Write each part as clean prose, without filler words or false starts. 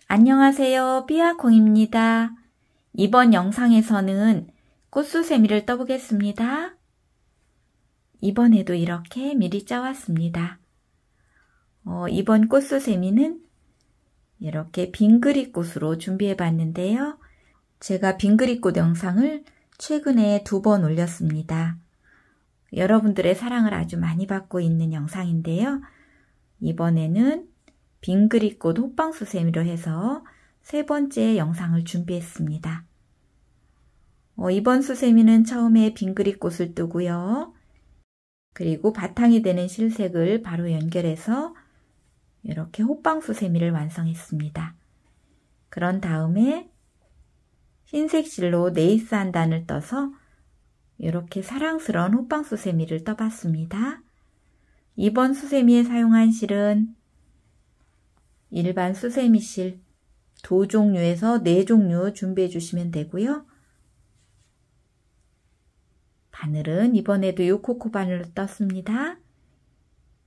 안녕하세요. 삐아콩입니다. 이번 영상에서는 꽃수세미를 떠보겠습니다. 이번에도 이렇게 미리 짜왔습니다. 이번 꽃수세미는 이렇게 빙그리꽃으로 준비해 봤는데요. 제가 빙그리꽃 영상을 최근에 2번 올렸습니다. 여러분들의 사랑을 아주 많이 받고 있는 영상인데요. 이번에는 빙그리꽃 호빵수세미로 해서 3번째 영상을 준비했습니다. 이번 수세미는 처음에 빙그리꽃을 뜨고요. 그리고 바탕이 되는 실색을 바로 연결해서 이렇게 호빵수세미를 완성했습니다. 그런 다음에 흰색 실로 네이스 한 단을 떠서 이렇게 사랑스러운 호빵수세미를 떠봤습니다. 이번 수세미에 사용한 실은 일반 수세미 실 2종류에서 4종류 준비해 주시면 되고요. 바늘은 이번에도 6코코 바늘로 떴습니다.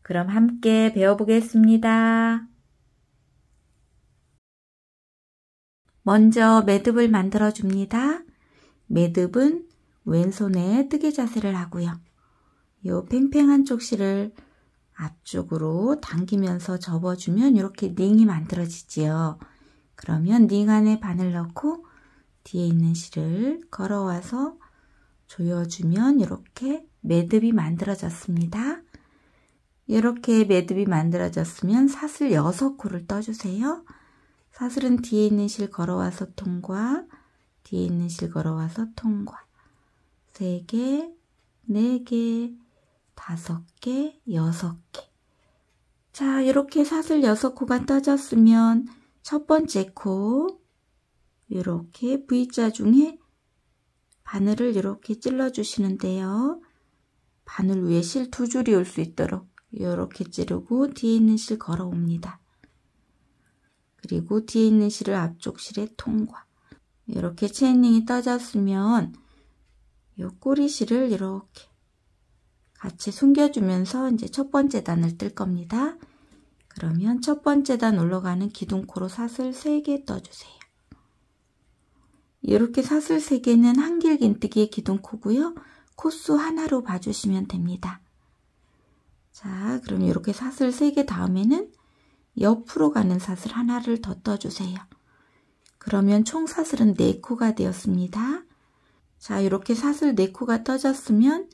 그럼 함께 배워보겠습니다. 먼저 매듭을 만들어 줍니다. 매듭은 왼손에 뜨개 자세를 하고요. 이 팽팽한 쪽 실을 앞쪽으로 당기면서 접어주면 이렇게 링이 만들어지지요. 그러면 링 안에 바늘 넣고 뒤에 있는 실을 걸어와서 조여주면 이렇게 매듭이 만들어졌습니다. 이렇게 매듭이 만들어졌으면 사슬 6코를 떠주세요. 사슬은 뒤에 있는 실 걸어와서 통과, 뒤에 있는 실 걸어와서 통과. 3개, 4개, 5개, 6개. 자, 이렇게 사슬 6코가 떠졌으면 첫 번째 코, 이렇게 V자 중에 바늘을 이렇게 찔러 주시는데요. 바늘 위에 실 2줄이 올 수 있도록 이렇게 찌르고 뒤에 있는 실 걸어옵니다. 그리고 뒤에 있는 실을 앞쪽 실에 통과. 이렇게 체인링이 떠졌으면 이 꼬리실을 이렇게 같이 숨겨주면서 이제 첫 번째 단을 뜰 겁니다. 그러면 첫 번째 단 올라가는 기둥코로 사슬 3개 떠주세요. 이렇게 사슬 3개는 한길긴뜨기의 기둥코고요. 코수 하나로 봐주시면 됩니다. 자, 그럼 이렇게 사슬 3개 다음에는 옆으로 가는 사슬 하나를 더 떠주세요. 그러면 총 사슬은 4코가 되었습니다. 자, 이렇게 사슬 4코가 떠졌으면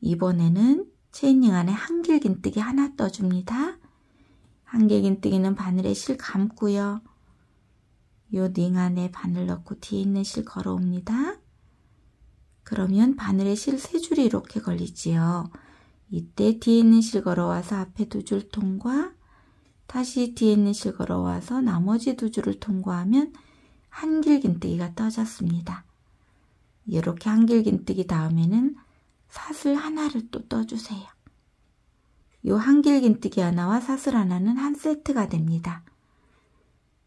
이번에는 체인링 안에 한길긴뜨기 하나 떠줍니다. 한길긴뜨기는 바늘에 실 감고요. 요 링 안에 바늘 넣고 뒤에 있는 실 걸어옵니다. 그러면 바늘에 실 3줄이 이렇게 걸리지요. 이때 뒤에 있는 실 걸어와서 앞에 2줄 통과, 다시 뒤에 있는 실 걸어와서 나머지 2줄을 통과하면 한길긴뜨기가 떠졌습니다. 이렇게 한길긴뜨기 다음에는 사슬 하나를 또 떠주세요. 이 한길긴뜨기 하나와 사슬 하나는 한 세트가 됩니다.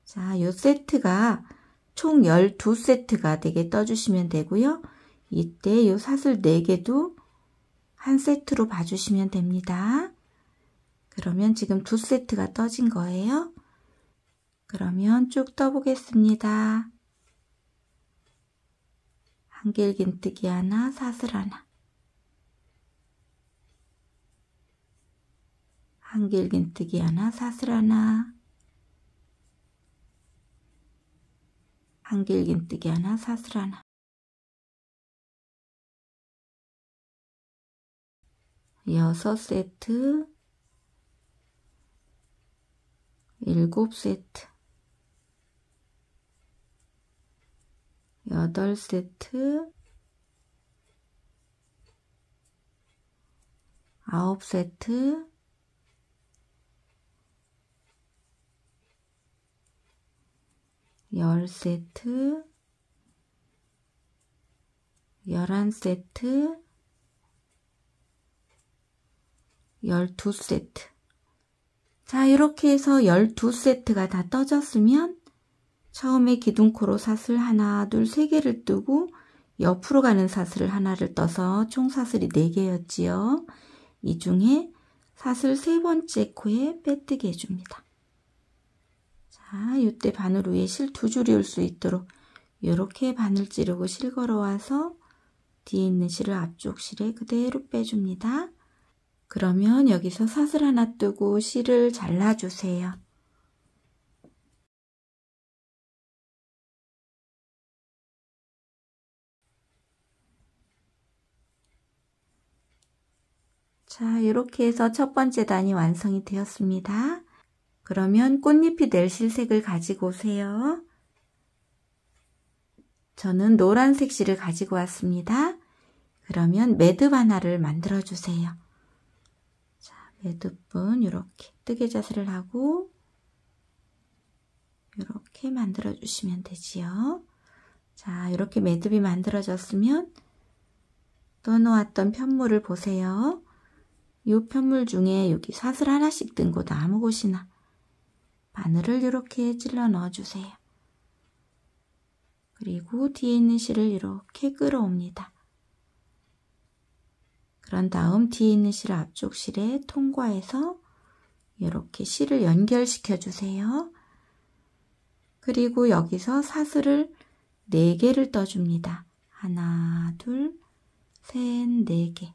자, 이 세트가 총 12세트가 되게 떠주시면 되고요. 이때 이 사슬 4개도 한 세트로 봐주시면 됩니다. 그러면 지금 2세트가 떠진 거예요. 그러면 쭉 떠보겠습니다. 한길긴뜨기 하나, 사슬 하나. 한길긴뜨기 하나, 사슬 하나. 한길긴뜨기 하나, 사슬 하나. 6세트, 7세트, 8세트, 9세트, 10세트, 11세트, 12세트. 자, 이렇게 해서 12세트가 다 떠졌으면 처음에 기둥코로 사슬 하나, 둘, 3개를 뜨고 옆으로 가는 사슬을 하나를 떠서 총 사슬이 4개였지요. 이 중에 사슬 3번째 코에 빼뜨기 해줍니다. 자, 자, 이때 바늘 위에 실 2줄이 올 수 있도록 이렇게 바늘 찌르고 실 걸어와서 뒤에 있는 실을 앞쪽 실에 그대로 빼줍니다. 그러면 여기서 사슬 하나 뜨고 실을 잘라주세요. 자, 이렇게 해서 첫 번째 단이 완성이 되었습니다. 그러면 꽃잎이 낼 실색을 가지고 오세요. 저는 노란색 실을 가지고 왔습니다. 그러면 매듭 하나를 만들어 주세요. 자, 매듭은 이렇게 뜨개자세를 하고 이렇게 만들어 주시면 되지요. 자, 이렇게 매듭이 만들어졌으면 떠놓았던 편물을 보세요. 이 편물 중에 여기 사슬 하나씩 뜬 곳 아무 곳이나 바늘을 이렇게 찔러 넣어주세요. 그리고 뒤에 있는 실을 이렇게 끌어옵니다. 그런 다음 뒤에 있는 실을 앞쪽 실에 통과해서 이렇게 실을 연결시켜 주세요. 그리고 여기서 사슬을 4개를 떠줍니다. 하나, 둘, 셋, 4개.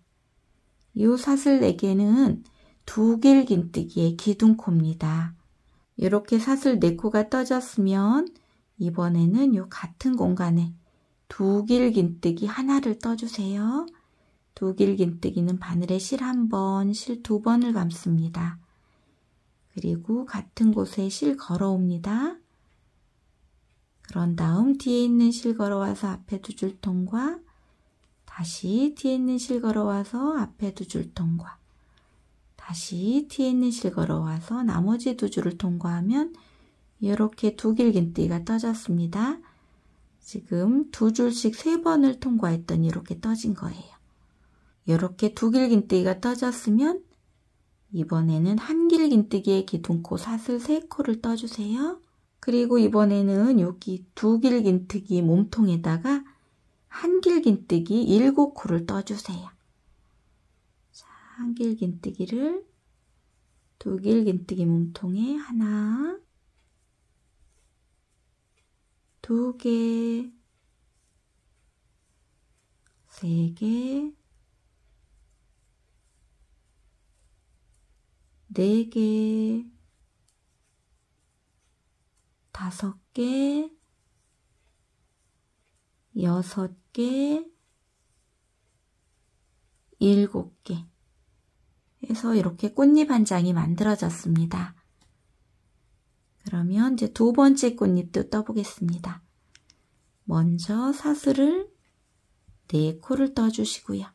이 사슬 4개는 2길긴뜨기의 기둥코입니다. 이렇게 사슬 4코가 떠졌으면 이번에는 이 같은 공간에 2길긴뜨기 하나를 떠주세요. 2길긴뜨기는 바늘에 실 1번, 실 2번을 감습니다. 그리고 같은 곳에 실 걸어옵니다. 그런 다음 뒤에 있는 실 걸어와서 앞에 2줄 통과, 다시 뒤에 있는 실 걸어와서 앞에 2줄 통과, 다시 뒤에 있는 실 걸어와서 나머지 2줄을 통과하면 이렇게 2길긴뜨기가 떠졌습니다. 지금 2줄씩 3번을 통과했더니 이렇게 떠진 거예요. 이렇게 2길긴뜨기가 떠졌으면 이번에는 1길긴뜨기의 기둥코 사슬 3코를 떠주세요. 그리고 이번에는 여기 2길긴뜨기 몸통에다가 1길긴뜨기 7코를 떠주세요. 자, 1길긴뜨기를 2길긴뜨기 몸통에 하나, 2개, 3개, 4개, 5개, 6개, 7개 해서 이렇게 꽃잎 한 장이 만들어졌습니다. 그러면 이제 2번째 꽃잎도 떠보겠습니다. 먼저 사슬을 4코를 떠주시고요.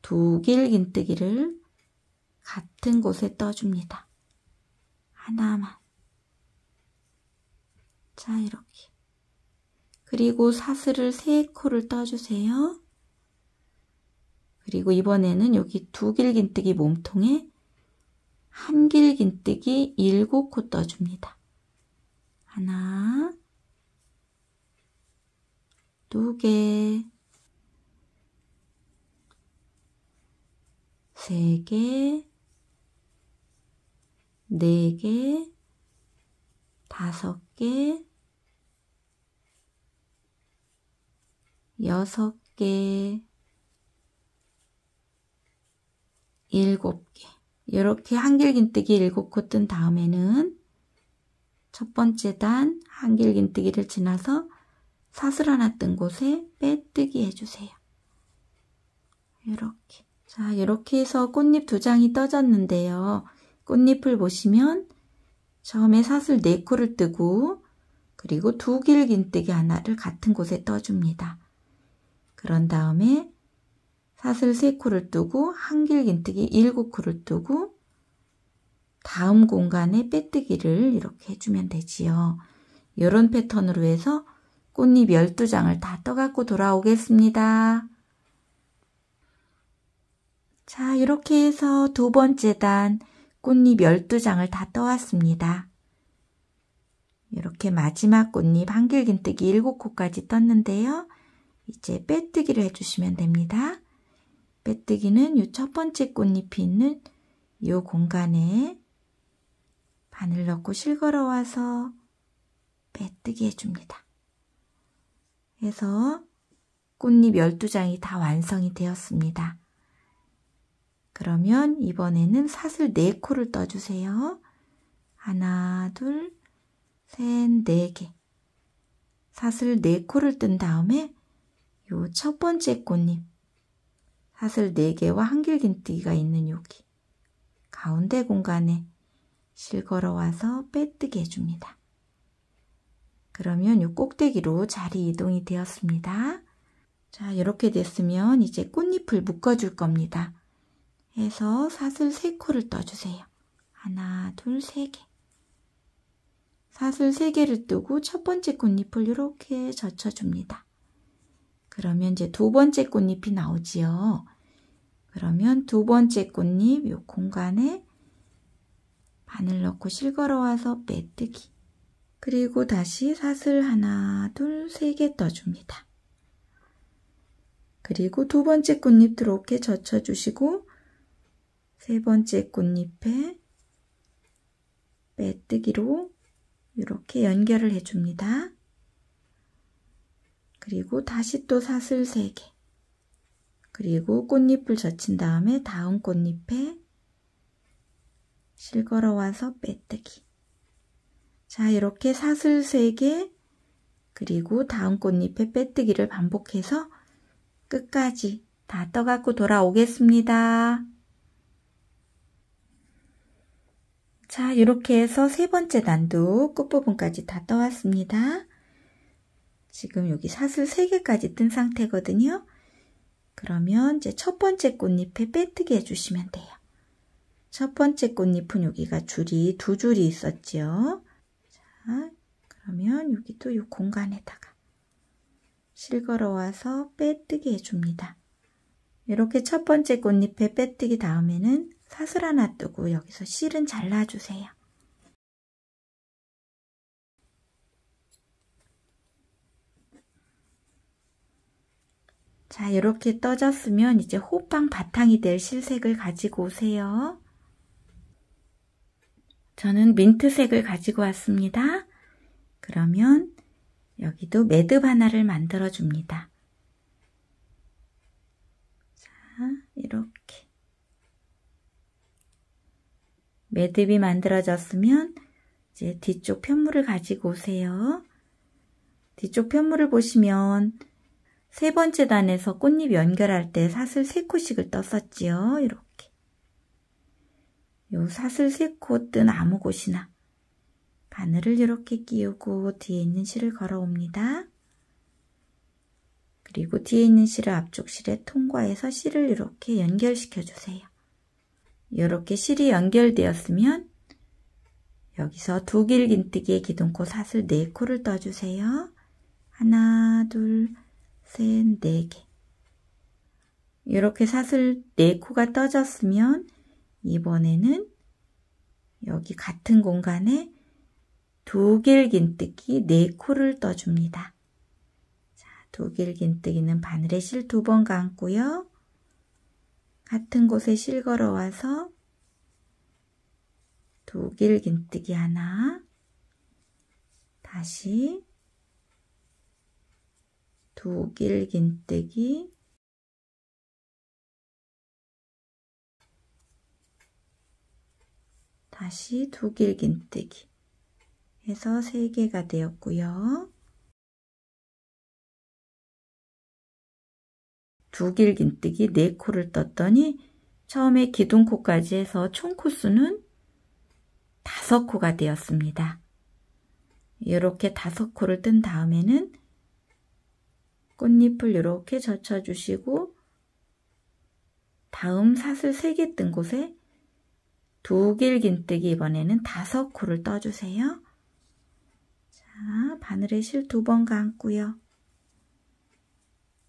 2길긴뜨기를 같은 곳에 떠줍니다. 하나만. 자, 이렇게. 그리고 사슬을 3코를 떠주세요. 그리고 이번에는 여기 2길긴뜨기 몸통에 1길긴뜨기 7코 떠줍니다. 하나, 2개, 3개, 4개, 5개, 6개, 7개. 이렇게 1길긴뜨기 7코 뜬 다음에는 첫 번째 단 1길긴뜨기를 지나서 사슬 하나 뜬 곳에 빼뜨기 해주세요. 이렇게. 자, 이렇게 해서 꽃잎 2장이 떠졌는데요. 꽃잎을 보시면 처음에 사슬 4코를 뜨고 그리고 2길긴뜨기 하나를 같은 곳에 떠줍니다. 그런 다음에 사슬 3코를 뜨고 1길긴뜨기 7코를 뜨고 다음 공간에 빼뜨기를 이렇게 해주면 되지요. 이런 패턴으로 해서 꽃잎 12장을 다 떠갖고 돌아오겠습니다. 자, 이렇게 해서 2번째 단 꽃잎 12장을 다 떠왔습니다. 이렇게 마지막 꽃잎 1길긴뜨기 7코까지 떴는데요. 이제 빼뜨기를 해주시면 됩니다. 빼뜨기는 이 첫 번째 꽃잎이 있는 이 공간에 바늘 넣고 실걸어와서 빼뜨기 해줍니다. 해서 꽃잎 12장이 다 완성이 되었습니다. 그러면 이번에는 사슬 4코를 떠주세요. 하나, 둘, 셋, 4개. 사슬 4코를 뜬 다음에 요 첫 번째 꽃잎 사슬 4개와 한길긴뜨기가 있는 여기 가운데 공간에 실걸어와서 빼뜨기 해줍니다. 그러면 요 꼭대기로 자리 이동이 되었습니다. 자, 이렇게 됐으면 이제 꽃잎을 묶어줄 겁니다. 해서 사슬 3코를 떠주세요. 하나, 둘, 3개. 사슬 3개를 뜨고 첫 번째 꽃잎을 이렇게 젖혀줍니다. 그러면 이제 두 번째 꽃잎이 나오지요. 그러면 두 번째 꽃잎 요 공간에 바늘 넣고 실걸어와서 빼뜨기. 그리고 다시 사슬 하나, 둘, 3개 떠줍니다. 그리고 두 번째 꽃잎 이렇게 젖혀주시고 세 번째 꽃잎에 빼뜨기로 이렇게 연결을 해줍니다. 그리고 다시 또 사슬 3개. 그리고 꽃잎을 젖힌 다음에 다음 꽃잎에 실걸어와서 빼뜨기. 자, 이렇게 사슬 3개 그리고 다음 꽃잎에 빼뜨기를 반복해서 끝까지 다 떠갖고 돌아오겠습니다. 자, 이렇게 해서 세 번째 단도 끝부분까지 다 떠왔습니다. 지금 여기 사슬 3개까지 뜬 상태거든요. 그러면 이제 첫 번째 꽃잎에 빼뜨기 해주시면 돼요. 첫 번째 꽃잎은 여기가 줄이 2줄이 있었죠. 자, 그러면 여기도 이 공간에다가 실걸어와서 빼뜨기 해줍니다. 이렇게 첫 번째 꽃잎에 빼뜨기 다음에는 사슬 하나 뜨고 여기서 실은 잘라주세요. 자, 이렇게 떠졌으면 이제 호빵 바탕이 될 실색을 가지고 오세요. 저는 민트색을 가지고 왔습니다. 그러면 여기도 매듭 하나를 만들어 줍니다. 자, 이렇게 매듭이 만들어졌으면 이제 뒤쪽 편물을 가지고 오세요. 뒤쪽 편물을 보시면 세 번째 단에서 꽃잎 연결할 때 사슬 3코씩을 떴었지요. 이렇게 요 사슬 3코 뜬 아무 곳이나 바늘을 이렇게 끼우고 뒤에 있는 실을 걸어옵니다. 그리고 뒤에 있는 실을 앞쪽 실에 통과해서 실을 이렇게 연결시켜 주세요. 이렇게 실이 연결되었으면 여기서 두길긴뜨기의 기둥코 사슬 4코를 떠주세요. 하나, 둘, 셋, 4개. 이렇게 사슬 4코가 떠졌으면 이번에는 여기 같은 공간에 두길긴뜨기 4코를 떠줍니다. 자, 두길긴뜨기는 바늘에 실 2번 감고요. 같은 곳에 실 걸어와서 두길긴뜨기 하나, 다시 두길긴뜨기, 다시 두길긴뜨기 해서 3개가 되었고요. 두길긴뜨기 4코를 떴더니 처음에 기둥코까지 해서 총 코수는 5코가 되었습니다. 이렇게 5코를 뜬 다음에는 꽃잎을 이렇게 젖혀주시고 다음 사슬 3개 뜬 곳에 두길긴뜨기 이번에는 5코를 떠주세요. 자, 바늘에 실 2번 감고요.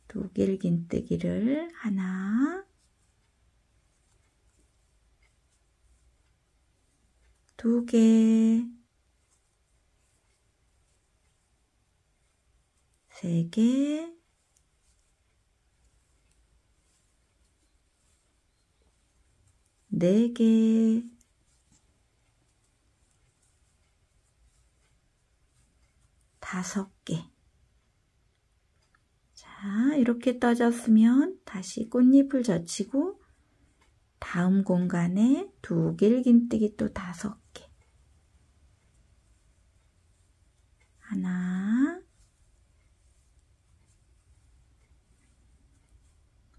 두길긴뜨기를 하나, 2개, 3개, 4개, 5개. 자, 이렇게 떠졌으면 다시 꽃잎을 젖히고 다음 공간에 두 길긴뜨기 또 5개. 하나,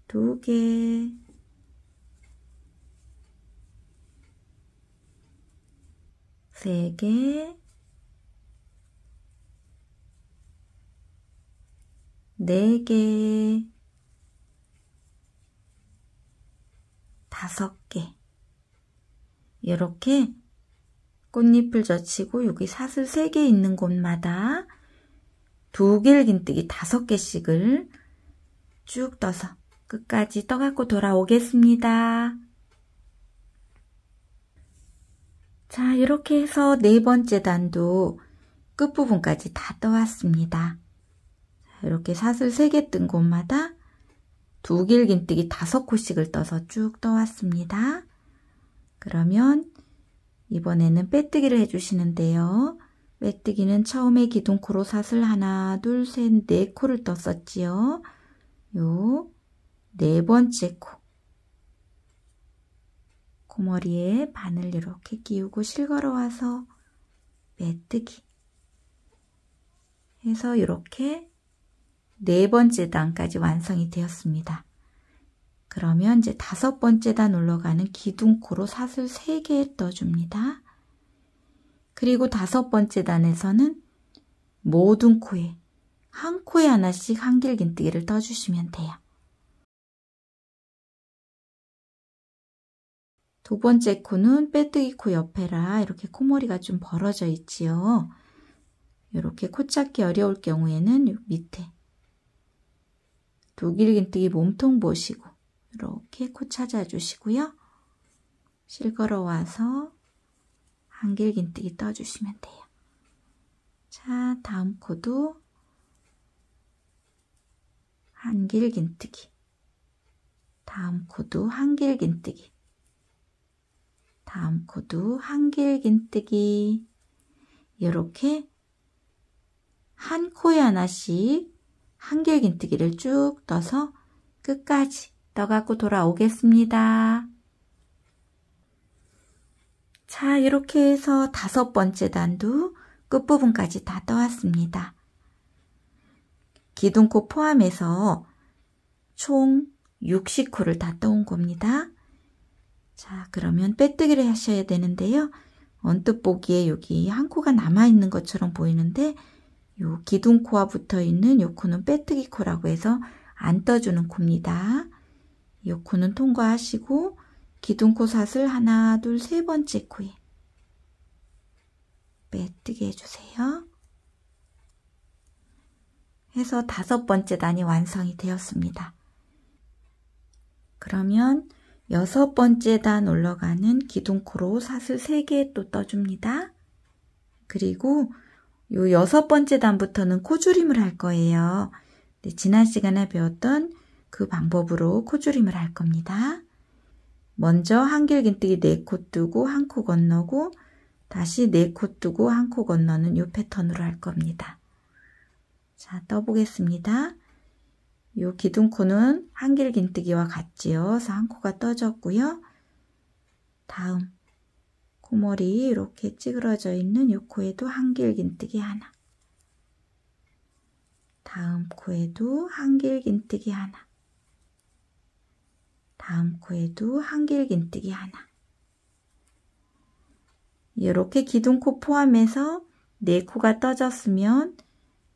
2개, 3개, 4개, 5개. 이렇게 꽃잎을 젖히고 여기 사슬 3개 있는 곳마다 두 길긴뜨기 5개씩을 쭉 떠서 끝까지 떠갖고 돌아오겠습니다. 자, 이렇게 해서 4번째 단도 끝부분까지 다 떠왔습니다. 이렇게 사슬 3개 뜬 곳마다 두 길긴뜨기 5코씩을 떠서 쭉 떠왔습니다. 그러면 이번에는 빼뜨기를 해주시는데요. 빼뜨기는 처음에 기둥코로 사슬 하나, 둘, 셋, 4코를 떴었지요. 요 4번째 코. 코머리에 바늘 이렇게 끼우고 실걸어 와서 빼뜨기 해서 이렇게 4번째 단까지 완성이 되었습니다. 그러면 이제 5번째 단 올라가는 기둥코로 사슬 3개 떠줍니다. 그리고 5번째 단에서는 모든 코에 한 코에 하나씩 한 길긴뜨기를 떠주시면 돼요. 2번째 코는 빼뜨기 코 옆에라 이렇게 코머리가 좀 벌어져 있지요. 이렇게 코 찾기 어려울 경우에는 요 밑에 두 길긴뜨기 몸통 보시고 이렇게 코 찾아주시고요. 실걸어 와서 한 길긴뜨기 떠주시면 돼요. 자, 다음 코도 한 길긴뜨기, 다음 코도 한 길긴뜨기, 다음 코도 한 길긴뜨기. 이렇게 한 코에 하나씩 한 길긴뜨기를 쭉 떠서 끝까지 떠갖고 돌아오겠습니다. 자, 이렇게 해서 5번째 단도 끝부분까지 다 떠왔습니다. 기둥코 포함해서 총 60코를 다 떠온 겁니다. 자, 그러면 빼뜨기를 하셔야 되는데요. 언뜻 보기에 여기 한 코가 남아있는 것처럼 보이는데 요 기둥코와 붙어있는 요 코는 빼뜨기 코라고 해서 안 떠주는 코입니다. 요 코는 통과하시고 기둥코 사슬 하나, 둘, 3번째 코에 빼뜨기 해주세요. 해서 5번째 단이 완성이 되었습니다. 그러면 6번째 단 올라가는 기둥코로 사슬 3개 또 떠줍니다. 그리고 요 6번째 단부터는 코줄임을 할 거예요. 네, 지난 시간에 배웠던 그 방법으로 코줄임을 할 겁니다. 먼저 한 길긴뜨기 4코 뜨고 한 코 건너고 다시 4코 뜨고 한 코 건너는 요 패턴으로 할 겁니다. 자, 떠보겠습니다. 요 기둥코는 한 길긴뜨기와 같지요. 그래서 한 코가 떠졌고요. 다음 코머리 이렇게 찌그러져 있는 요 코에도 한 길긴뜨기 하나. 다음 코에도 한 길긴뜨기 하나. 다음 코에도 한 길긴뜨기 하나. 이렇게 기둥코 포함해서 4코가 떠졌으면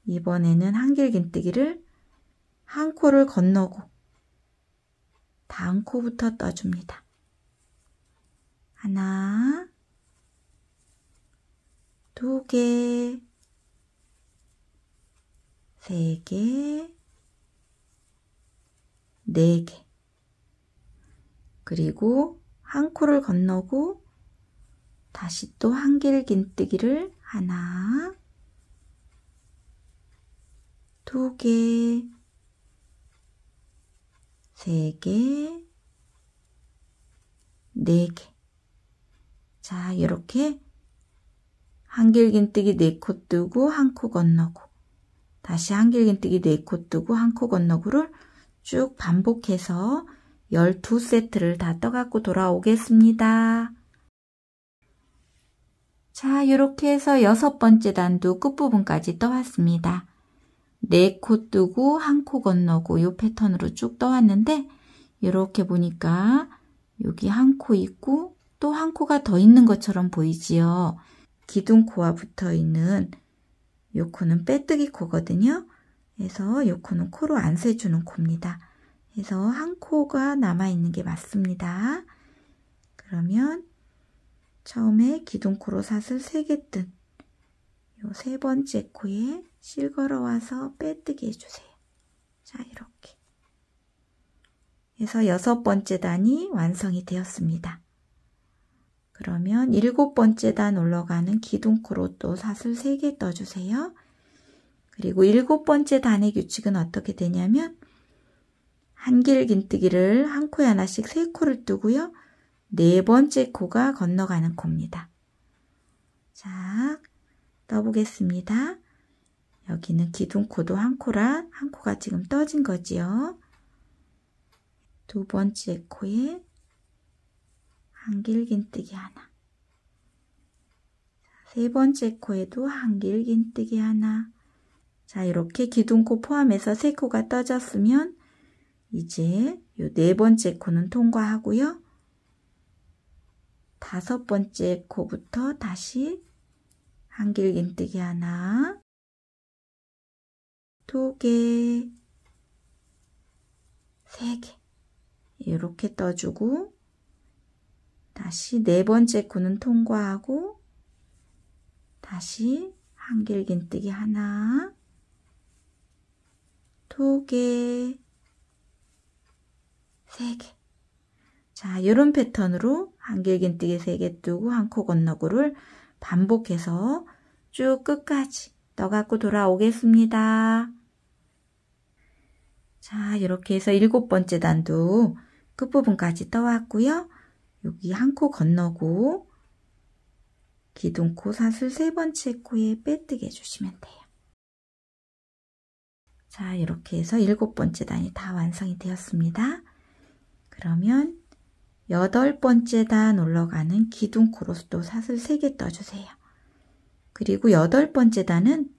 이번에는 한 길긴뜨기를 한 코를 건너고 다음 코부터 떠줍니다. 하나, 2개, 3개, 4개. 그리고 한 코를 건너고 다시 또 한 길긴뜨기를 하나, 2개, 3개, 4개. 자, 이렇게 한 길긴뜨기 4코 뜨고 한 코 건너고 다시 한길긴뜨기 4코 뜨고 한 코 건너고를 쭉 반복해서 12세트를 다 떠갖고 돌아오겠습니다. 자, 이렇게 해서 6번째 단도 끝부분까지 떠왔습니다. 4코 뜨고 한 코 건너고 이 패턴으로 쭉 떠왔는데 이렇게 보니까 여기 한 코 있고 또 한 코가 더 있는 것처럼 보이지요. 기둥코와 붙어 있는 이 코는 빼뜨기 코거든요. 그래서 이 코는 코로 안 세주는 코입니다. 그래서 한 코가 남아있는 게 맞습니다. 그러면 처음에 기둥코로 사슬 3개 뜬 이 3번째 코에 실 걸어와서 빼뜨기 해주세요. 자, 이렇게 해서 6번째 단이 완성이 되었습니다. 그러면 7번째 단 올라가는 기둥코로 또 사슬 3개 떠주세요. 그리고 7번째 단의 규칙은 어떻게 되냐면 한길긴뜨기를 한 코에 하나씩 3코를 뜨고요. 4번째 코가 건너가는 코입니다. 자, 떠보겠습니다. 여기는 기둥코도 한 코라 한 코가 지금 떠진 거지요. 2번째 코에 한길긴뜨기 하나, 3번째 코에도 한길긴뜨기 하나. 자, 이렇게 기둥코 포함해서 3코가 떠졌으면 이제 요 4번째 코는 통과하고요. 5번째 코부터 다시 한길긴뜨기 하나, 2개, 3개 이렇게 떠주고 다시 4번째 코는 통과하고 다시 한길긴뜨기 하나, 2개, 3개. 자, 이런 패턴으로 한길긴뜨기 3개 뜨고 한 코 건너고를 반복해서 쭉 끝까지 떠갖고 돌아오겠습니다. 자, 이렇게 해서 7번째 단도 끝부분까지 떠왔고요. 여기 한 코 건너고 기둥코 사슬 3번째 코에 빼뜨기 해주시면 돼요. 자, 이렇게 해서 7번째 단이 다 완성이 되었습니다. 그러면 8번째 단 올라가는 기둥코로 또 사슬 3개 떠주세요. 그리고 8번째 단은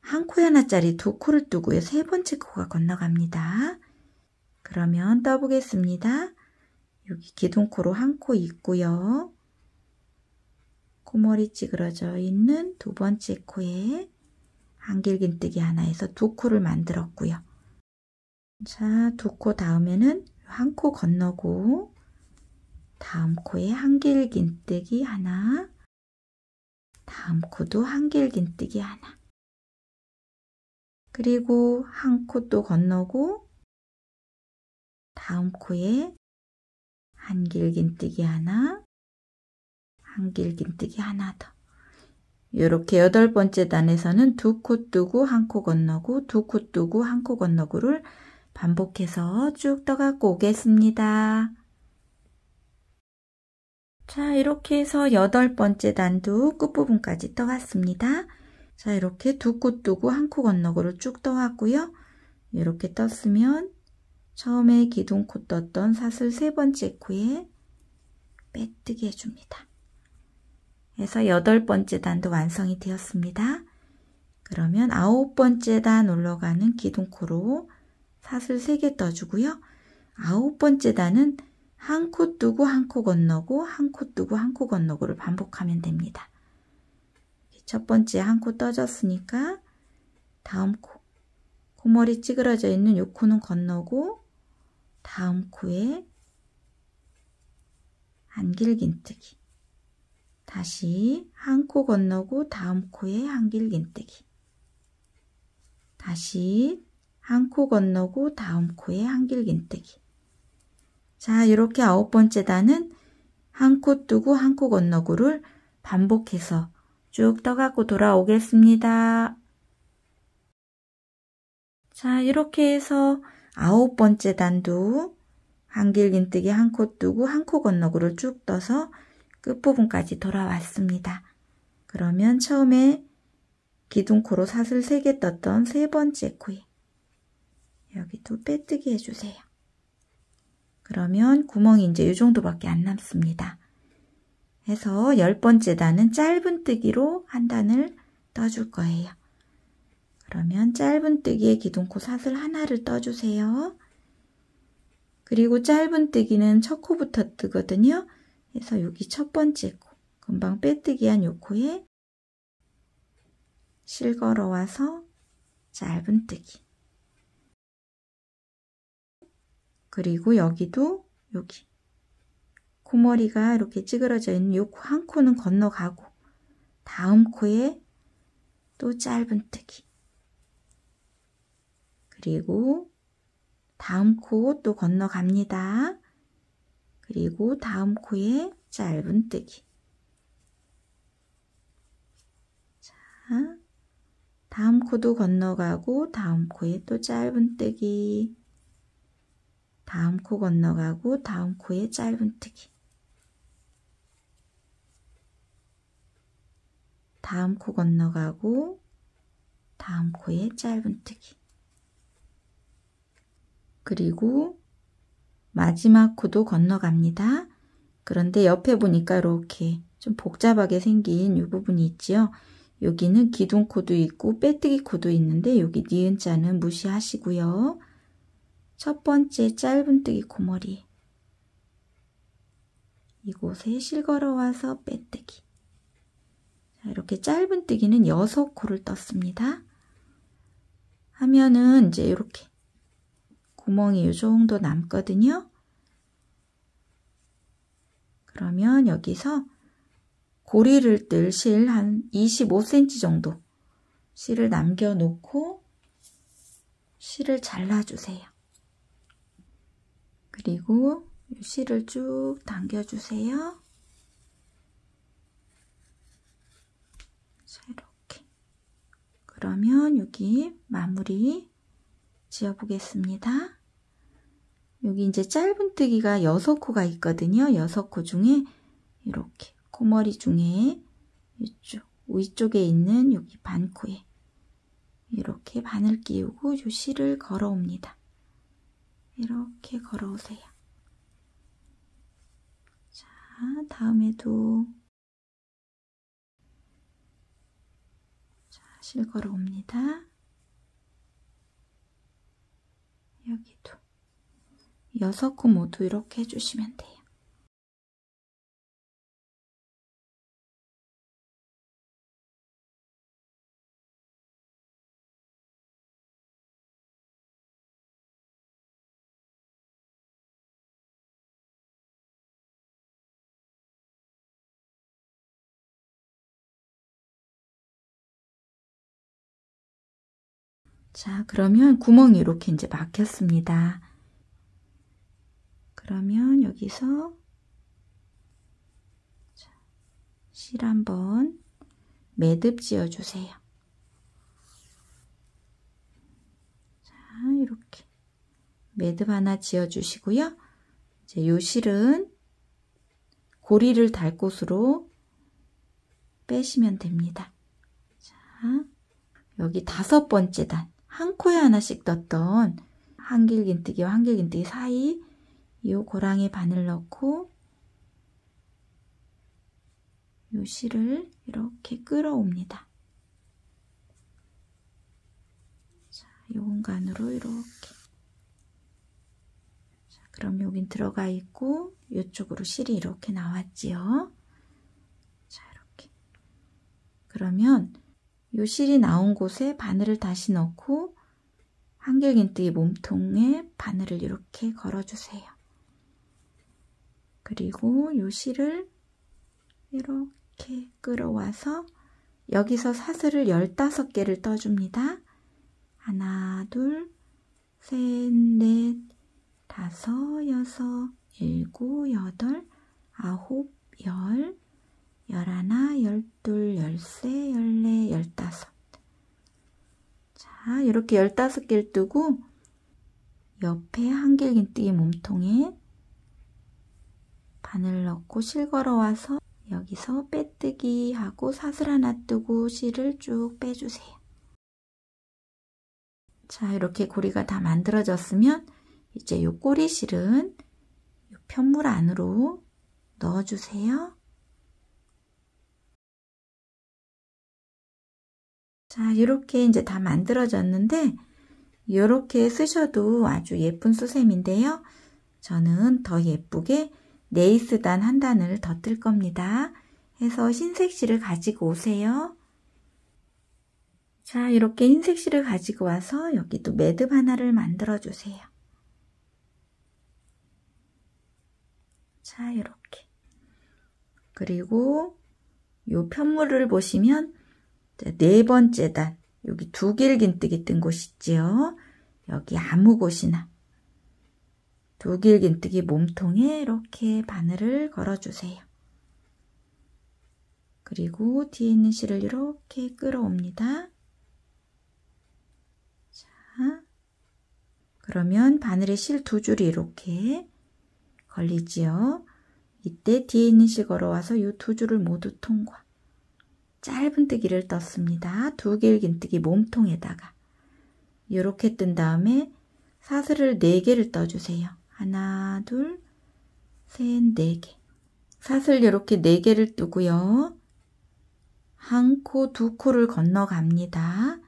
한 코에 하나짜리 2코를 뜨고요. 3번째 코가 건너갑니다. 그러면 떠보겠습니다. 여기 기둥코로 한 코 있고요. 코머리 찌그러져 있는 2번째 코에 한길긴뜨기 하나에서 2코를 만들었고요. 자, 2코 다음에는 한 코 건너고 다음 코에 한길긴뜨기 하나, 다음 코도 한길긴뜨기 하나, 그리고 한 코 또 건너고 다음 코에 한길긴뜨기 하나, 한길긴뜨기 하나 더. 이렇게 8번째 단에서는 2코 뜨고 한 코 건너고 2코 뜨고 한 코 건너고를 반복해서 쭉 떠갖고 오겠습니다. 자, 이렇게 해서 8번째 단도 끝부분까지 떠왔습니다. 자, 이렇게 2코 뜨고 한 코 건너고를 쭉 떠왔고요. 이렇게 떴으면 처음에 기둥코 떴던 사슬 3번째 코에 빼뜨기 해줍니다. 해서 8번째 단도 완성이 되었습니다. 그러면 9번째 단 올라가는 기둥코로 사슬 3개 떠주고요. 9번째 단은 한 코 뜨고 한 코 건너고 한 코 뜨고 한 코 건너고를 반복하면 됩니다. 첫 번째 한 코 떠졌으니까 다음 코, 코머리 찌그러져 있는 요 코는 건너고 다음 코에 한길긴뜨기, 다시 한 코 건너고 다음 코에 한길긴뜨기, 다시 한 코 건너고 다음 코에 한길긴뜨기. 자, 이렇게 9번째 단은 한 코 뜨고 한 코 건너고를 반복해서 쭉 떠갖고 돌아오겠습니다. 자, 이렇게 해서 9번째 단도 한길긴뜨기 한 코 뜨고 한 코 건너고를 쭉 떠서 끝부분까지 돌아왔습니다. 그러면 처음에 기둥코로 사슬 3개 떴던 세 번째 코에 여기도 빼뜨기 해주세요. 그러면 구멍이 이제 이 정도밖에 안 남습니다. 해서 10번째 단은 짧은뜨기로 한 단을 떠줄 거예요. 그러면 짧은뜨기에 기둥코 사슬 하나를 떠주세요. 그리고 짧은뜨기는 첫 코부터 뜨거든요. 그래서 여기 첫 번째 코, 금방 빼뜨기한 요 코에 실 걸어와서 짧은뜨기. 그리고 여기도 여기 코머리가 이렇게 찌그러져 있는 요 한 코는 건너가고 다음 코에 또 짧은뜨기. 그리고 다음 코 또 건너갑니다. 그리고 다음 코에 짧은뜨기. 자, 다음 코도 건너가고 다음 코에 또 짧은뜨기. 다음 코 건너가고 다음 코에 짧은뜨기. 다음 코 건너가고 다음 코에 짧은뜨기. 그리고 마지막 코도 건너갑니다. 그런데 옆에 보니까 이렇게 좀 복잡하게 생긴 이 부분이 있지요. 여기는 기둥코도 있고 빼뜨기 코도 있는데 여기 니은자는 무시하시고요. 첫 번째 짧은뜨기 코머리 이곳에 실 걸어와서 빼뜨기. 자, 이렇게 짧은뜨기는 6코를 떴습니다. 하면은 이제 이렇게 구멍이 이 정도 남거든요. 그러면 여기서 고리를 뜰 실 한 25cm 정도 실을 남겨 놓고 실을 잘라주세요. 그리고 이 실을 쭉 당겨주세요. 자, 이렇게. 그러면 여기 마무리 지어 보겠습니다. 여기 이제 짧은뜨기가 6코가 있거든요. 6코 중에 이렇게 코머리 중에 이쪽 위쪽에 있는 여기 반코에 이렇게 바늘 끼우고 이 실을 걸어옵니다. 이렇게 걸어오세요. 자, 다음에도 자, 실 걸어옵니다. 여기도 6코 모두 이렇게 해주시면 돼요. 자, 그러면 구멍이 이렇게 이제 막혔습니다. 그러면 여기서 실 한번 매듭 지어주세요. 자, 이렇게 매듭 하나 지어주시고요. 이제 요 실은 고리를 달 곳으로 빼시면 됩니다. 자, 여기 5번째 단, 한 코에 하나씩 떴던 한길긴뜨기와 한길긴뜨기 사이 이 고랑에 바늘 넣고 이 실을 이렇게 끌어옵니다. 자, 이 공간으로 이렇게. 자, 그럼 여긴 들어가 있고 이쪽으로 실이 이렇게 나왔지요. 자, 이렇게. 그러면 이 실이 나온 곳에 바늘을 다시 넣고 한길긴뜨기 몸통에 바늘을 이렇게 걸어주세요. 그리고 이 실을 이렇게 끌어와서 여기서 사슬을 15개를 떠줍니다. 하나, 둘, 셋, 넷, 다섯, 여섯, 일곱, 여덟, 아홉, 열, 열하나, 열둘, 열세, 열네, 열다섯. 자, 이렇게 15개를 뜨고 옆에 한길긴뜨기 몸통에 바늘 넣고 실 걸어와서 여기서 빼뜨기 하고 사슬 하나 뜨고 실을 쭉 빼주세요. 자, 이렇게 고리가 다 만들어졌으면 이제 요 꼬리실은 요 편물 안으로 넣어주세요. 자, 이렇게 이제 다 만들어졌는데 이렇게 쓰셔도 아주 예쁜 수셈인데요. 저는 더 예쁘게 네이스단 한 단을 더 뜰 겁니다. 해서 흰색 실을 가지고 오세요. 자, 이렇게 흰색 실을 가지고 와서 여기도 매듭 하나를 만들어 주세요. 자, 이렇게. 그리고 요 편물을 보시면 네 번째 단, 여기 두 길긴뜨기 뜬 곳 있지요. 여기 아무 곳이나 두 길긴뜨기 몸통에 이렇게 바늘을 걸어주세요. 그리고 뒤에 있는 실을 이렇게 끌어옵니다. 자, 그러면 바늘에 실 두 줄이 이렇게 걸리지요. 이때 뒤에 있는 실 걸어와서 이 두 줄을 모두 통과. 짧은뜨기를 떴습니다. 두 길긴뜨기 몸통에다가 이렇게 뜬 다음에 사슬을 4개를 떠주세요. 하나, 둘, 셋, 4개. 사슬 이렇게 4개를 뜨고요. 한 코, 두 코를 건너갑니다.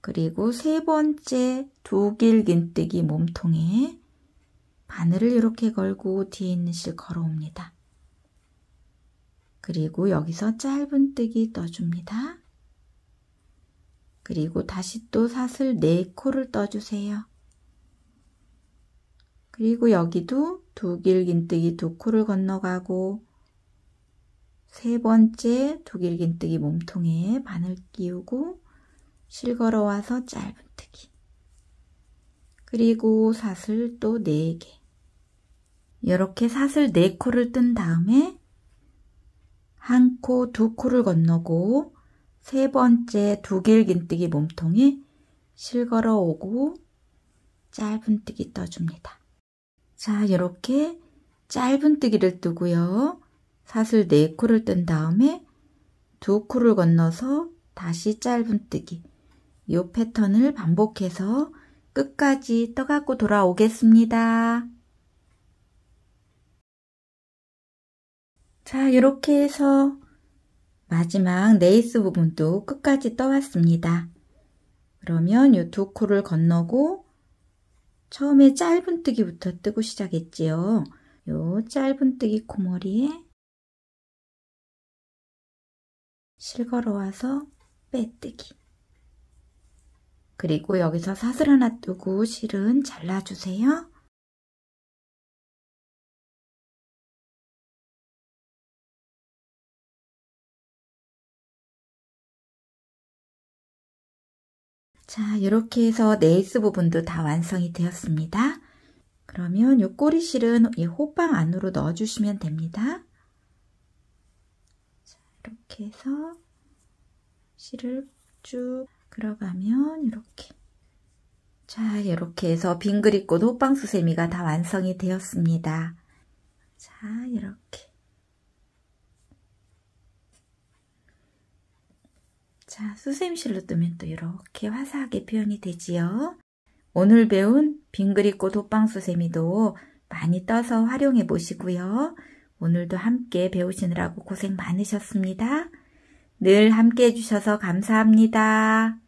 그리고 세 번째 두 길긴뜨기 몸통에 바늘을 이렇게 걸고 뒤에 있는 실 걸어옵니다. 그리고 여기서 짧은뜨기 떠줍니다. 그리고 다시 또 사슬 4코를 떠주세요. 그리고 여기도 두 길긴뜨기 2코를 건너가고 세 번째 두 길긴뜨기 몸통에 바늘 끼우고 실 걸어와서 짧은뜨기. 그리고 사슬 또 4개. 이렇게 사슬 4코를 뜬 다음에 한 코, 두 코를 건너고 세 번째 두 길긴뜨기 몸통에 실 걸어오고 짧은뜨기 떠줍니다. 자, 이렇게 짧은뜨기를 뜨고요. 사슬 4코를 뜬 다음에 2코를 건너서 다시 짧은뜨기. 이 패턴을 반복해서 끝까지 떠갖고 돌아오겠습니다. 자, 이렇게 해서 마지막 네이스 부분도 끝까지 떠왔습니다. 그러면 이 2코를 건너고 처음에 짧은뜨기부터 뜨고 시작했지요. 이 짧은뜨기 코머리에 실 걸어와서 빼뜨기. 그리고 여기서 사슬 하나 뜨고 실은 잘라주세요. 자, 이렇게 해서 네이스 부분도 다 완성이 되었습니다. 그러면 이 꼬리실은 이 호빵 안으로 넣어주시면 됩니다. 자, 이렇게 해서 실을 쭉 끌어가면 이렇게. 자, 이렇게 해서 빙그리꽃 호빵 수세미가 다 완성이 되었습니다. 자, 이렇게. 자, 수세미실로 뜨면 또 이렇게 화사하게 표현이 되지요. 오늘 배운 빙그리꽃 호빵 수세미도 많이 떠서 활용해 보시고요. 오늘도 함께 배우시느라고 고생 많으셨습니다. 늘 함께 해주셔서 감사합니다.